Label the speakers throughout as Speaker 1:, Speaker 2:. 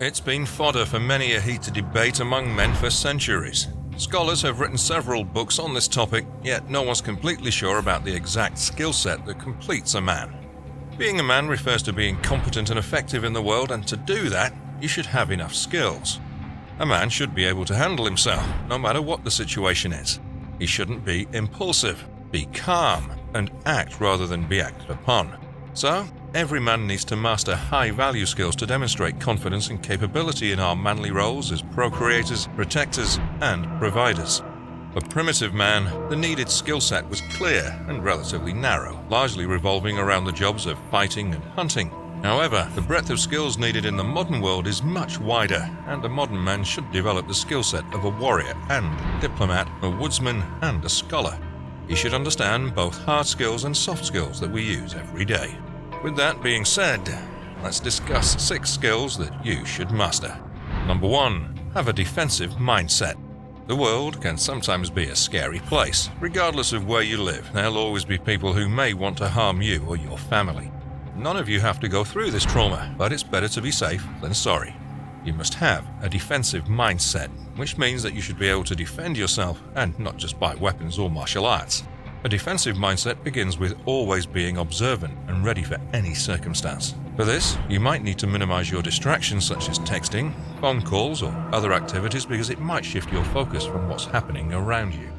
Speaker 1: It's been fodder for many a heated debate among men for centuries. Scholars have written several books on this topic, yet no one's completely sure about the exact skill set that completes a man. Being a man refers to being competent and effective in the world, and to do that, you should have enough skills. A man should be able to handle himself, no matter what the situation is. He shouldn't be impulsive, be calm, and act rather than be acted upon. So, every man needs to master high-value skills to demonstrate confidence and capability in our manly roles as procreators, protectors, and providers. For primitive man, the needed skill set was clear and relatively narrow, largely revolving around the jobs of fighting and hunting. However, the breadth of skills needed in the modern world is much wider, and a modern man should develop the skill set of a warrior and a diplomat, a woodsman, and a scholar. He should understand both hard skills and soft skills that we use every day. With that being said, let's discuss 6 skills that you should master. Number 1. Have a defensive mindset. The world can sometimes be a scary place. Regardless of where you live, there'll always be people who may want to harm you or your family. None of you have to go through this trauma, but it's better to be safe than sorry. You must have a defensive mindset, which means that you should be able to defend yourself, and not just by weapons or martial arts. A defensive mindset begins with always being observant and ready for any circumstance. For this, you might need to minimize your distractions such as texting, phone calls, or other activities because it might shift your focus from what's happening around you.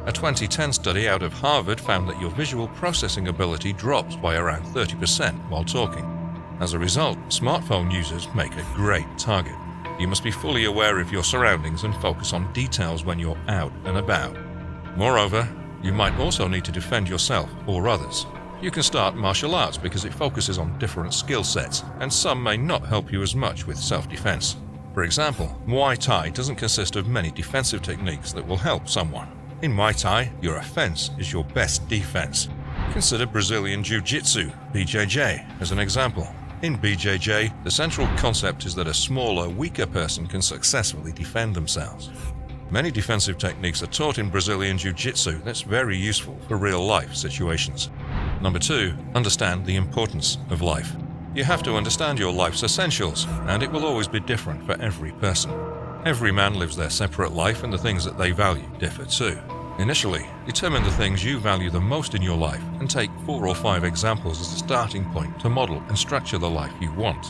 Speaker 1: A 2010 study out of Harvard found that your visual processing ability drops by around 30% while talking. As a result, smartphone users make a great target. You must be fully aware of your surroundings and focus on details when you're out and about. Moreover, you might also need to defend yourself or others. You can start martial arts because it focuses on different skill sets, and some may not help you as much with self-defense. For example, Muay Thai doesn't consist of many defensive techniques that will help someone. In Muay Thai, your offense is your best defense. Consider Brazilian Jiu-Jitsu, BJJ, as an example. In BJJ, the central concept is that a smaller, weaker person can successfully defend themselves. Many defensive techniques are taught in Brazilian Jiu-Jitsu that's very useful for real-life situations. Number 2, understand the importance of life. You have to understand your life's essentials, and it will always be different for every person. Every man lives their separate life, and the things that they value differ too. Initially, determine the things you value the most in your life and take 4 or 5 examples as a starting point to model and structure the life you want.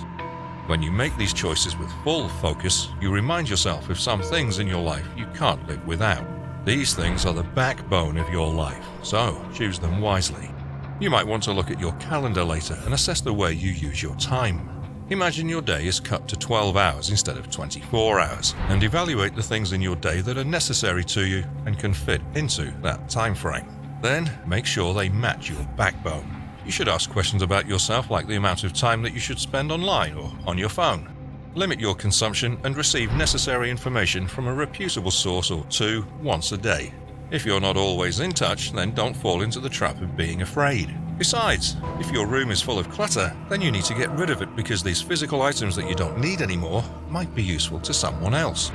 Speaker 1: When you make these choices with full focus, you remind yourself of some things in your life you can't live without. These things are the backbone of your life, so choose them wisely. You might want to look at your calendar later and assess the way you use your time. Imagine your day is cut to 12 hours instead of 24 hours, and evaluate the things in your day that are necessary to you and can fit into that time frame. Then, make sure they match your backbone. You should ask questions about yourself like the amount of time that you should spend online or on your phone. Limit your consumption and receive necessary information from a reputable source or 2 once a day. If you're not always in touch, then don't fall into the trap of being afraid. Besides, if your room is full of clutter, then you need to get rid of it because these physical items that you don't need anymore might be useful to someone else.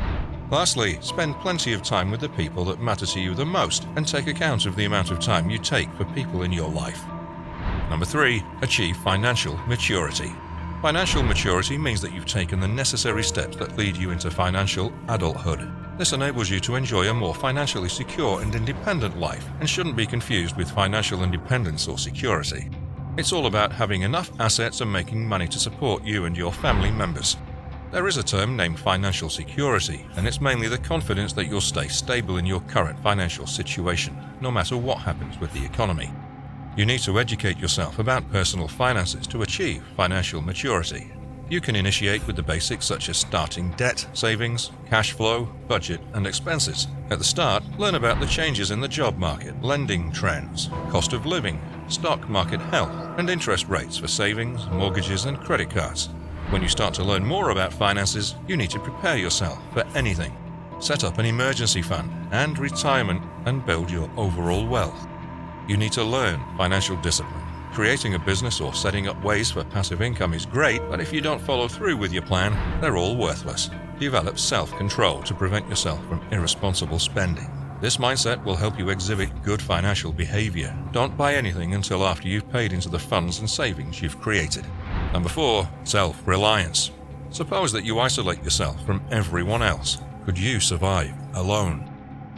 Speaker 1: Lastly, spend plenty of time with the people that matter to you the most and take account of the amount of time you take for people in your life. Number 3, achieve financial maturity. Financial maturity means that you've taken the necessary steps that lead you into financial adulthood. This enables you to enjoy a more financially secure and independent life and shouldn't be confused with financial independence or security. It's all about having enough assets and making money to support you and your family members. There is a term named financial security, and it's mainly the confidence that you'll stay stable in your current financial situation, no matter what happens with the economy. You need to educate yourself about personal finances to achieve financial maturity. You can initiate with the basics such as starting debt, savings, cash flow, budget, and expenses. At the start, learn about the changes in the job market, lending trends, cost of living, stock market health, and interest rates for savings, mortgages, and credit cards. When you start to learn more about finances, you need to prepare yourself for anything. Set up an emergency fund and retirement and build your overall wealth. You need to learn financial discipline. Creating a business or setting up ways for passive income is great, but if you don't follow through with your plan, they're all worthless. Develop self-control to prevent yourself from irresponsible spending. This mindset will help you exhibit good financial behavior. Don't buy anything until after you've paid into the funds and savings you've created. Number 4, self-reliance. Suppose that you isolate yourself from everyone else. Could you survive alone?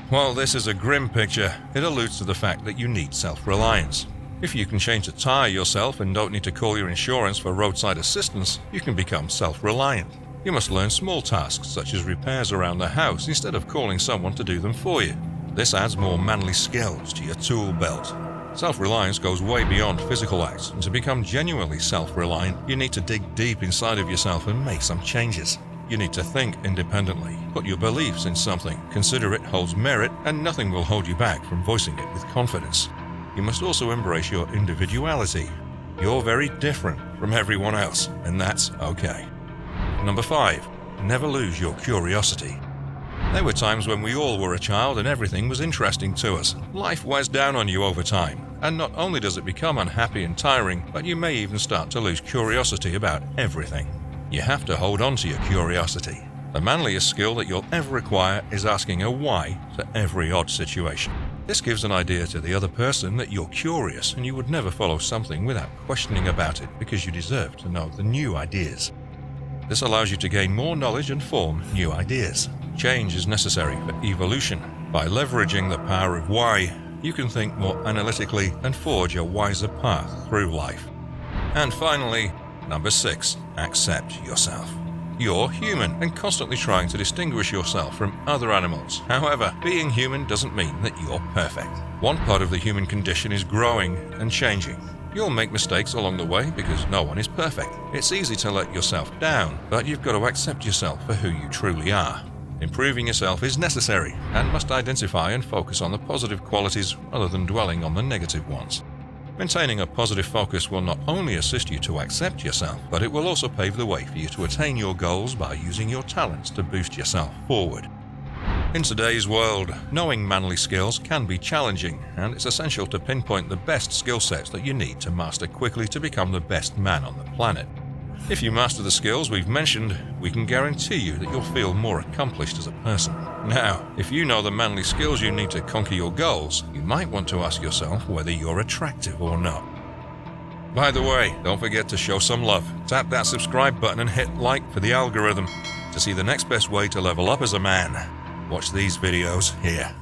Speaker 1: While this is a grim picture, it alludes to the fact that you need self-reliance. If you can change a tire yourself and don't need to call your insurance for roadside assistance, you can become self-reliant. You must learn small tasks such as repairs around the house instead of calling someone to do them for you. This adds more manly skills to your tool belt. Self-reliance goes way beyond physical acts, and to become genuinely self-reliant, you need to dig deep inside of yourself and make some changes. You need to think independently, put your beliefs in something, consider it holds merit, and nothing will hold you back from voicing it with confidence. You must also embrace your individuality. You're very different from everyone else, and that's okay. Number 5. Never lose your curiosity. There were times when we all were a child and everything was interesting to us. Life wears down on you over time, and not only does it become unhappy and tiring, but you may even start to lose curiosity about everything. You have to hold on to your curiosity. The manliest skill that you'll ever acquire is asking a why to every odd situation. This gives an idea to the other person that you're curious and you would never follow something without questioning about it because you deserve to know the new ideas. This allows you to gain more knowledge and form new ideas. Change is necessary for evolution. By leveraging the power of why, you can think more analytically and forge a wiser path through life. And finally, number 6, accept yourself. You're human and constantly trying to distinguish yourself from other animals. However, being human doesn't mean that you're perfect. One part of the human condition is growing and changing. You'll make mistakes along the way because no one is perfect. It's easy to let yourself down, but you've got to accept yourself for who you truly are. Improving yourself is necessary and must identify and focus on the positive qualities rather than dwelling on the negative ones. Maintaining a positive focus will not only assist you to accept yourself, but it will also pave the way for you to attain your goals by using your talents to boost yourself forward. In today's world, knowing manly skills can be challenging, and it's essential to pinpoint the best skill sets that you need to master quickly to become the best man on the planet. If you master the skills we've mentioned, we can guarantee you that you'll feel more accomplished as a person. Now, if you know the manly skills you need to conquer your goals, you might want to ask yourself whether you're attractive or not. By the way, don't forget to show some love. Tap that subscribe button and hit like for the algorithm. To see the next best way to level up as a man, watch these videos here.